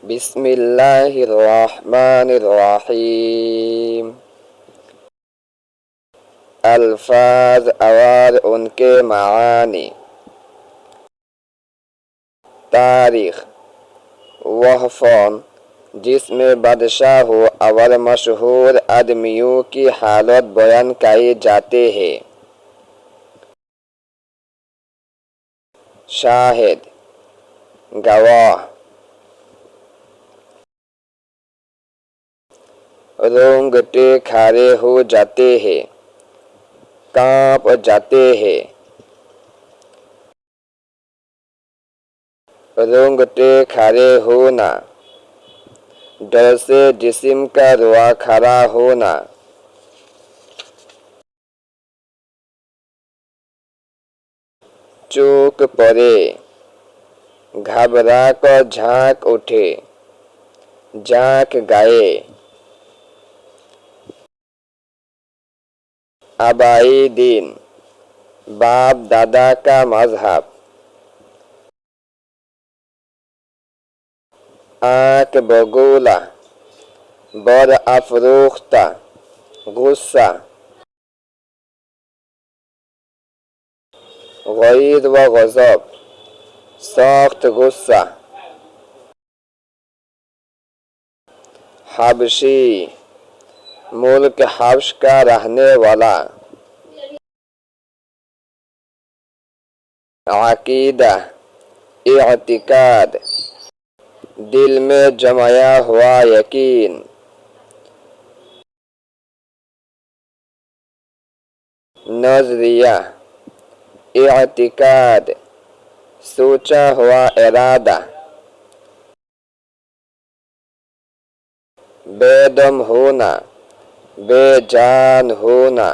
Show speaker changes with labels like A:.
A: بسم اللہ الرحمن الرحیم۔ الفاظ اور ان کے معانی۔ تاریخ: وہ فون جس میں بادشاہ اور مشہور آدمیوں کی حالت بیان کی جاتی ہے۔ شاہد، گواہ۔ رونگٹے کھڑے ہو جاتے ہیں، کانپ جاتے ہیں۔ رونگٹے کھڑے ہونا، ڈر سے جسم کا رونا کھڑا ہونا۔ چوک پڑے، گھبرا کر جھانک اٹھے، جھانک گئے۔ آبائی دین، باپ دادا کا مذہب۔ آنکھ بگولا، برافروختہ، غصہ۔ غیر و غضب، سخت غصہ۔ حبشی، ملک حبش کا رہنے والا۔ عقیدہ، اعتقاد، دل میں جمایا ہوا یقین۔ نظریہ، اعتقاد، سوچا ہوا ارادہ۔ بے دم ہونا، بے جان ہونا۔